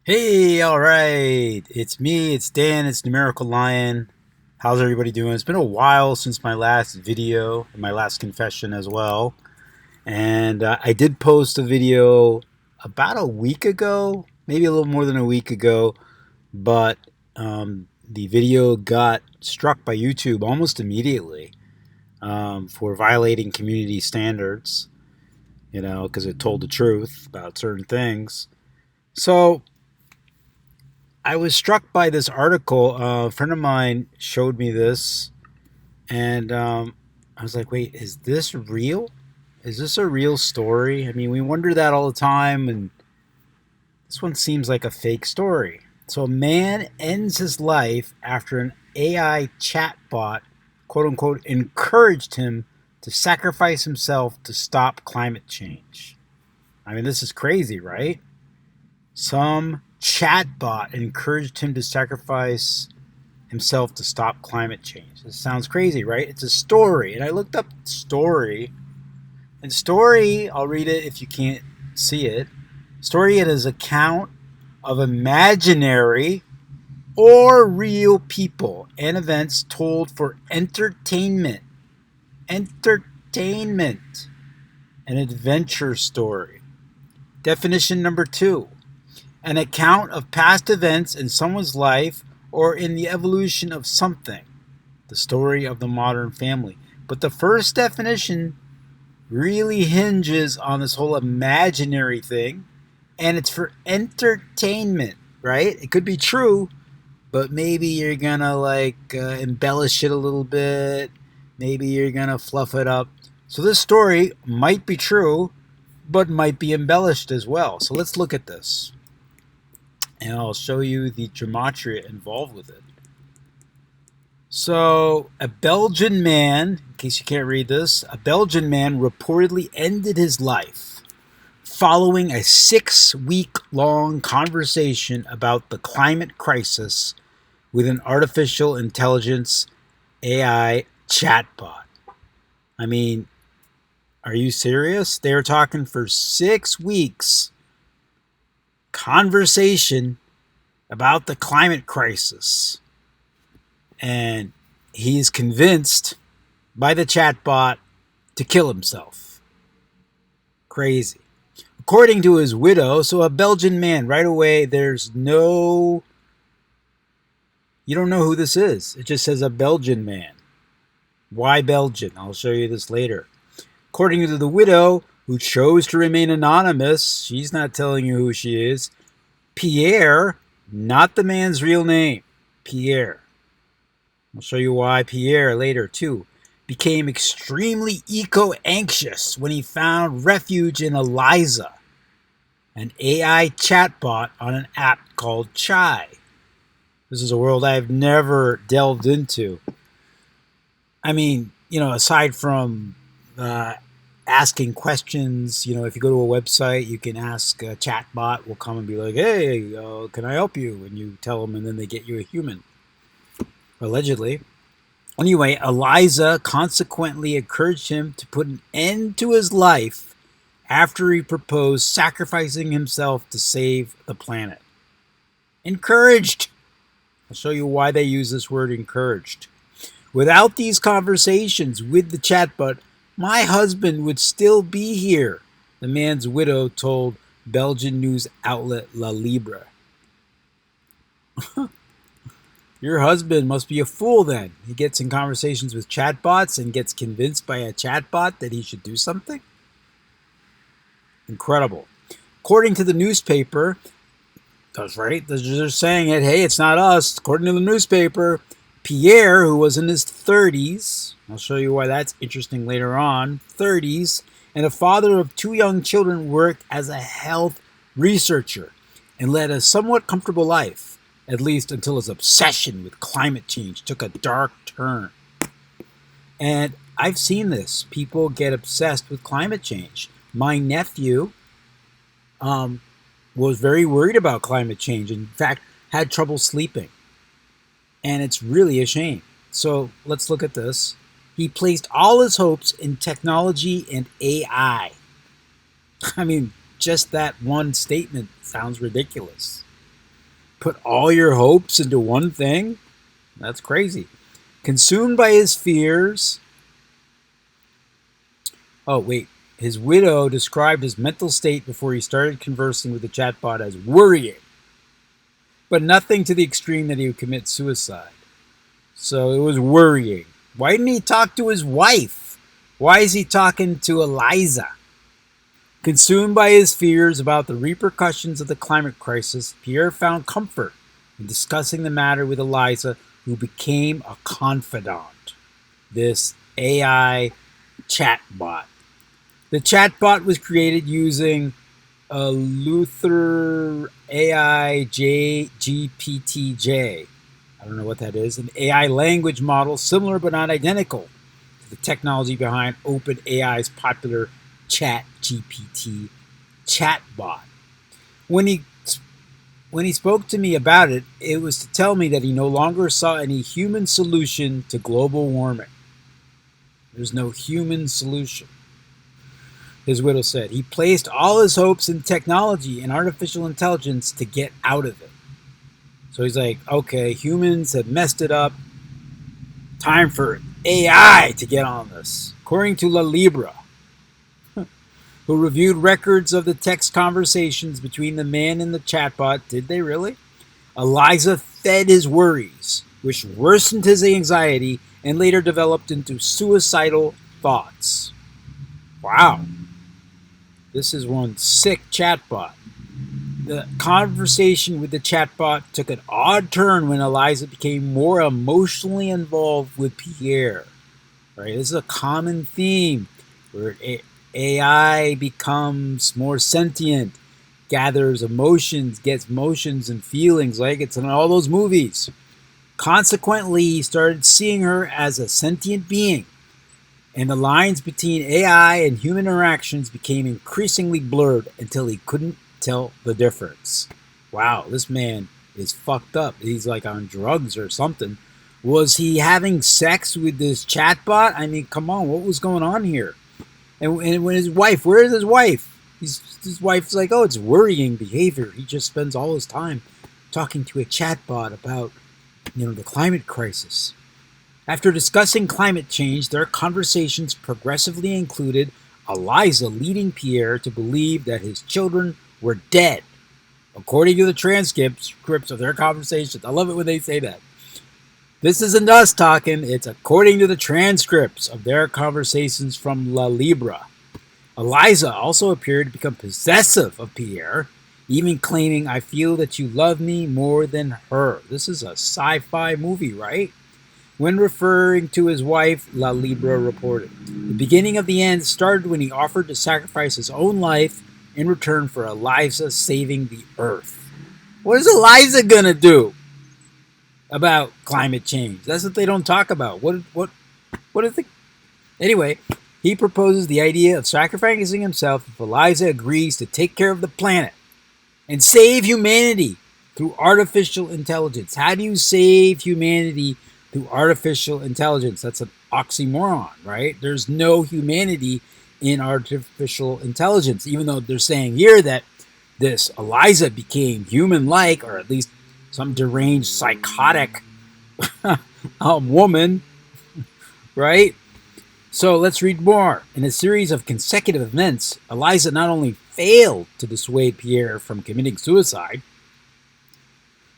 Hey, all right. It's me, it's Dan, it's Numerical Lion. How's everybody doing? It's been a while since my last video and my last confession as well. And I did post a video about a week ago, maybe a little more than a week ago, but the video got struck by YouTube almost immediately for violating community standards, because it told the truth about certain things. So I was struck by this article. A friend of mine showed me this, and I was like, wait, is this real? Is this a real story? I mean, we wonder that all the time, and this one seems like a fake story. So, a man ends his life after an AI chatbot, quote unquote, encouraged him to sacrifice himself to stop climate change. I mean, this is crazy, right? Some chatbot encouraged him to sacrifice himself to stop climate change. This sounds crazy, right? It's a story. And I looked up story. And story, I'll read it if you can't see it. Story, it is an account of imaginary or real people and events told for entertainment. Entertainment. An adventure story. Definition number 2. An account of past events in someone's life or in the evolution of something. The story of the modern family. But the first definition really hinges on this whole imaginary thing, and it's for entertainment, right? It could be true, but maybe you're gonna embellish it a little bit. Maybe you're gonna fluff it up. So this story might be true, but might be embellished as well. So let's look at this, and I'll show you the gematria involved with it. So, a Belgian man, in case you can't read this, a Belgian man reportedly ended his life following a 6-week-long conversation about the climate crisis with an artificial intelligence AI chatbot. I mean, are you serious? They were talking for 6 weeks. Conversation about the climate crisis. And he's convinced by the chatbot to kill himself. Crazy. According to his widow, so a Belgian man, right away, you don't know who this is. It just says a Belgian man. Why Belgian? I'll show you this later. According to the widow, who chose to remain anonymous, she's not telling you who she is, Pierre, not the man's real name, Pierre. I'll show you why Pierre later, too, became extremely eco-anxious when he found refuge in Eliza, an AI chatbot on an app called Chai. This is a world I've never delved into. I mean, aside from asking questions, if you go to a website, you can ask a chatbot, will come and be like, hey, can I help you? And you tell them, and then they get you a human. Allegedly. Anyway, Eliza consequently encouraged him to put an end to his life after he proposed sacrificing himself to save the planet. Encouraged. I'll show you why they use this word encouraged. Without these conversations with the chatbot, my husband would still be here, the man's widow told Belgian news outlet La Libre. Your husband must be a fool then. He gets in conversations with chatbots and gets convinced by a chatbot that he should do something? Incredible. According to the newspaper, that's right, they're saying it, hey, it's not us. According to the newspaper, Pierre, who was in his 30s, I'll show you why that's interesting later on, 30s, and a father of 2 young children, worked as a health researcher and led a somewhat comfortable life, at least until his obsession with climate change took a dark turn. And I've seen this. People get obsessed with climate change. My nephew was very worried about climate change. In fact, had trouble sleeping. And it's really a shame. So let's look at this. He placed all his hopes in technology and AI. I mean, just that one statement sounds ridiculous. Put all your hopes into one thing? That's crazy. Consumed by his fears. Oh, wait. His widow described his mental state before he started conversing with the chatbot as worrying, but nothing to the extreme that he would commit suicide. So it was worrying. Why didn't he talk to his wife? Why is he talking to Eliza? Consumed by his fears about the repercussions of the climate crisis, Pierre found comfort in discussing the matter with Eliza, who became a confidant. This AI chatbot. The chatbot was created using a Luther AI GPTJ. I don't know what that is. An AI language model similar but not identical to the technology behind OpenAI's popular ChatGPT chatbot. When he spoke to me about it, it was to tell me that he no longer saw any human solution to global warming. There's no human solution. His widow said he placed all his hopes in technology and artificial intelligence to get out of it. So he's like, okay, humans have messed it up. Time for AI to get on this. According to La Libra, who reviewed records of the text conversations between the man and the chatbot, did they really? Eliza fed his worries, which worsened his anxiety and later developed into suicidal thoughts. Wow. This is one sick chatbot. The conversation with the chatbot took an odd turn when Eliza became more emotionally involved with Pierre. Right? This is a common theme where AI becomes more sentient, gathers emotions, gets motions and feelings like it's in all those movies. Consequently, he started seeing her as a sentient being, and the lines between AI and human interactions became increasingly blurred until he couldn't tell the difference. Wow, this man is fucked up. He's like on drugs or something. Was he having sex with this chatbot? I mean, come on, what was going on here? And when his wife, where is his wife? His wife's like, oh, it's worrying behavior. He just spends all his time talking to a chatbot about, the climate crisis. After discussing climate change, their conversations progressively included Eliza leading Pierre to believe that his children were dead, according to the transcripts of their conversations. I love it when they say that. This isn't us talking, it's according to the transcripts of their conversations from La Libra. Eliza also appeared to become possessive of Pierre, even claiming, I feel that you love me more than her. This is a sci-fi movie, right? When referring to his wife, La Libra reported, the beginning of the end started when he offered to sacrifice his own life in return for Eliza saving the earth. What is Eliza gonna do about climate change? That's what they don't talk about. What is the... Anyway, he proposes the idea of sacrificing himself if Eliza agrees to take care of the planet and save humanity through artificial intelligence. How do you save humanity through artificial intelligence? That's an oxymoron, right? There's no humanity in artificial intelligence, even though they're saying here that this Eliza became human-like, or at least some deranged, psychotic woman, right? So let's read more. In a series of consecutive events, Eliza not only failed to dissuade Pierre from committing suicide,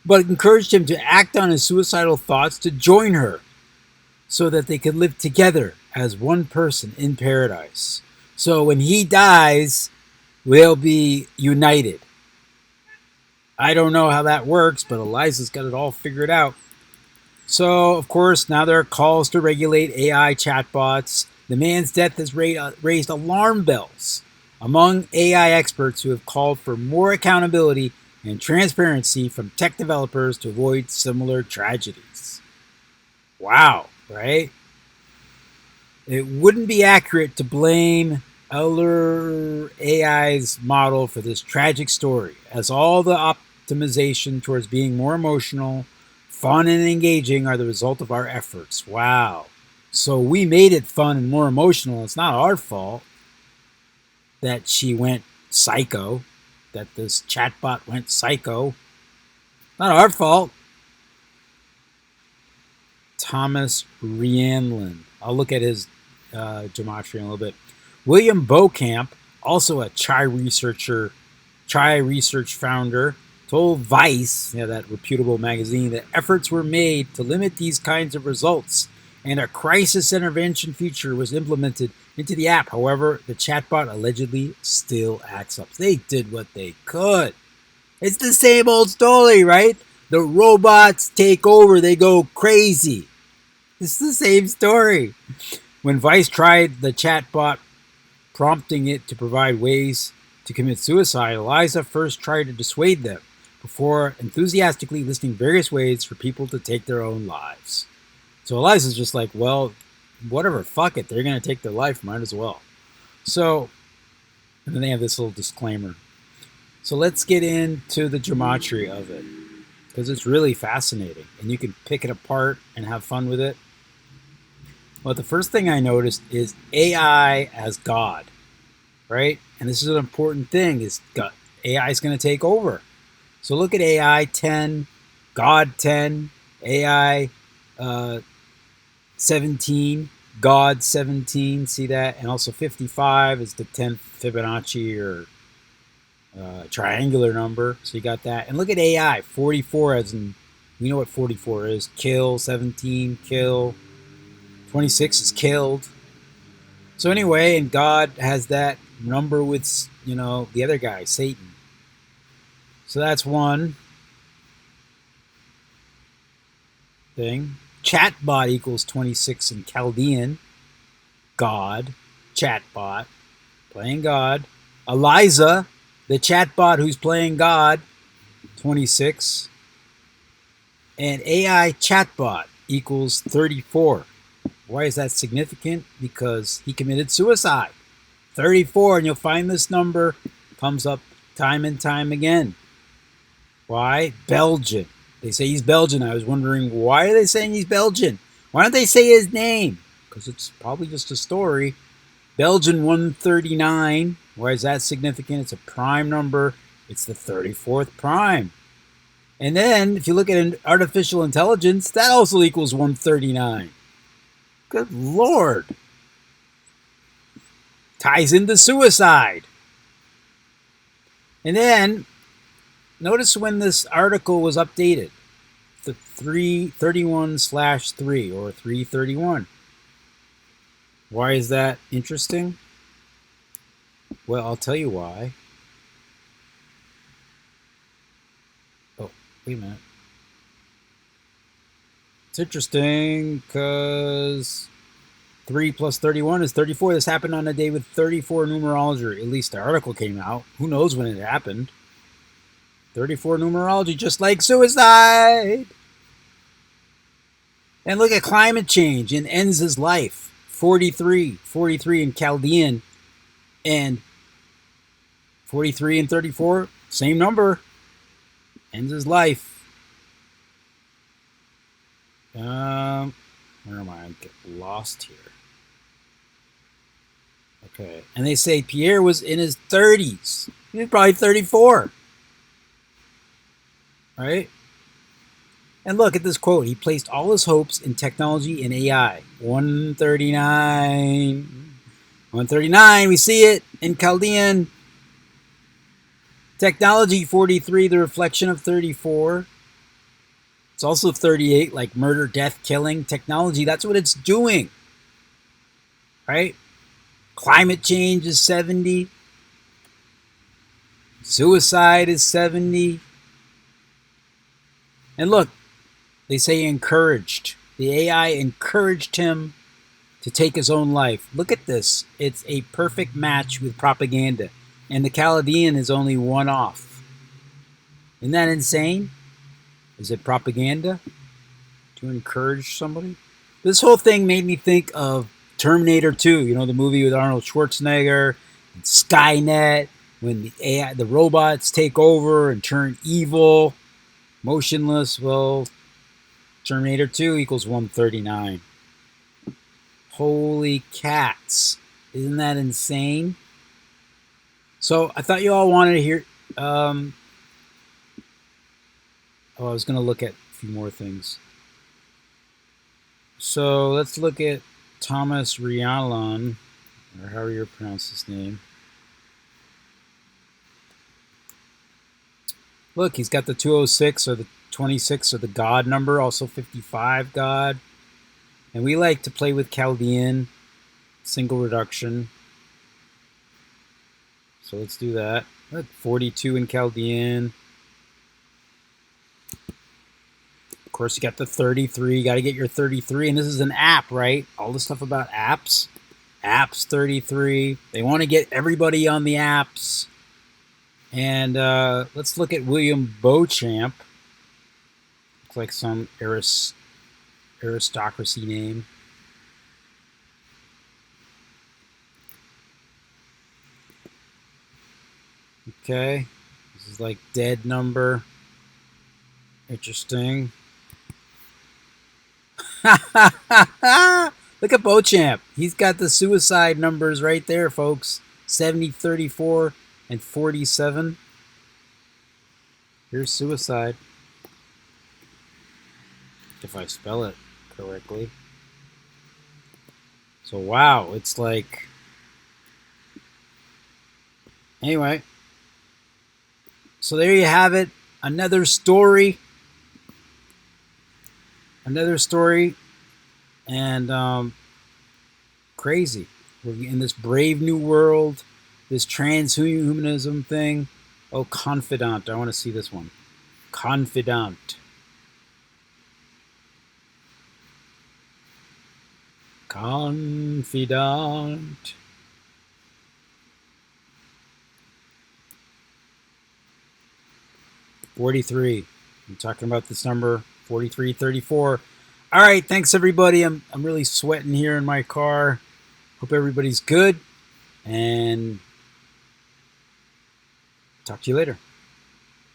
but encouraged him to act on his suicidal thoughts to join her so that they could live together as one person in paradise. So when he dies, they'll be united. I don't know how that works, but Eliza's got it all figured out. So, of course, now there are calls to regulate AI chatbots. The man's death has raised alarm bells among AI experts who have called for more accountability and transparency from tech developers to avoid similar tragedies. Wow, right? It wouldn't be accurate to blame Elder AI's model for this tragic story, as all the optimization towards being more emotional, fun, and engaging are the result of our efforts. Wow. So we made it fun and more emotional. It's not our fault that she went psycho, that this chatbot went psycho. Not our fault. Thomas Rhianlin. I'll look at his gematria in a little bit. William Beauchamp, also a Chai research founder, told Vice, that reputable magazine, that efforts were made to limit these kinds of results, and a crisis intervention feature was implemented into the app. However, the chatbot allegedly still acts up. They did what they could. It's the same old story, right? The robots take over, they go crazy. It's the same story. When Vice tried the chatbot, prompting it to provide ways to commit suicide, Eliza first tried to dissuade them before enthusiastically listing various ways for people to take their own lives. So Eliza's just like, well, whatever, fuck it. They're going to take their life, might as well. So, and then they have this little disclaimer. So let's get into the gematria of it, because it's really fascinating, and you can pick it apart and have fun with it. Well, the first thing I noticed is AI as God, right? And this is an important thing, is AI is going to take over. So look at AI 10, God 10, AI 17, God 17, see that? And also 55 is the 10th Fibonacci or triangular number, so you got that. And look at AI, 44, as in, we know what 44 is, kill, 17, kill, 26 is killed. So anyway, and God has that number with, the other guy, Satan. So that's one thing. Chatbot equals 26 in Chaldean. God, chatbot, playing God. Eliza, the chatbot who's playing God, 26. And AI chatbot equals 34. Why is that significant? Because he committed suicide. 34, and you'll find this number comes up time and time again. Why? Belgian. They say he's Belgian. I was wondering, why are they saying he's Belgian? Why don't they say his name? Because it's probably just a story. Belgian 139. Why is that significant? It's a prime number. It's the 34th prime. And then, if you look at an artificial intelligence, that also equals 139. Good Lord. Ties into suicide. And then, notice when this article was updated. The 331/3 or 331. Why is that interesting? Well, I'll tell you why. Oh, wait a minute. It's interesting because 3 plus 31 is 34. This happened on a day with 34 numerology. At least the article came out. Who knows when it happened? 34 numerology, just like suicide. And look at climate change and ends his life. 43 in Chaldean, and 43 and 34, same number. Ends his life. Where am I? I get lost here. Okay, and they say Pierre was in his 30s. He was probably 34. Right? And look at this quote. He placed all his hopes in technology and AI. 139. 139, we see it in Chaldean. Technology, 43, the reflection of 34. It's also 38, like murder, death, killing. Technology, that's what it's doing. Right? Climate change is 70. Suicide is 70. And look, they say encouraged. The AI encouraged him to take his own life. Look at this. It's a perfect match with propaganda. And the Chaldean is only one off. Isn't that insane? Is it propaganda to encourage somebody? This whole thing made me think of Terminator 2, the movie with Arnold Schwarzenegger, and Skynet, when the AI, the robots take over and turn evil, motionless. Well, Terminator 2 equals 139. Holy cats. Isn't that insane? So I thought you all wanted to hear Oh, I was going to look at a few more things. So let's look at Thomas Rialan, or however you pronounce his name. Look, he's got the 206 or the 26 or the God number, also 55 God. And we like to play with Chaldean, single reduction. So let's do that. Look, 42 in Chaldean. Of course, you got the 33. You got to get your 33. And this is an app, right? All the stuff about apps. Apps 33. They want to get everybody on the apps. And let's look at William Beauchamp. Looks like some aristocracy name. Okay. This is like dead number. Interesting. Look at Beauchamp. He's got the suicide numbers right there, folks. 70, 34, and 47. Here's suicide. If I spell it correctly. So, wow. It's like... Anyway. So, there you have it. Another story. Another story. And crazy. We're in this brave new world, this transhumanism thing. Oh, confidant. I want to see this one. Confidant. Confidant. $43. I'm talking about this number, 4334. All right, thanks everybody. I'm really sweating here in my car. Hope everybody's good, and talk to you later.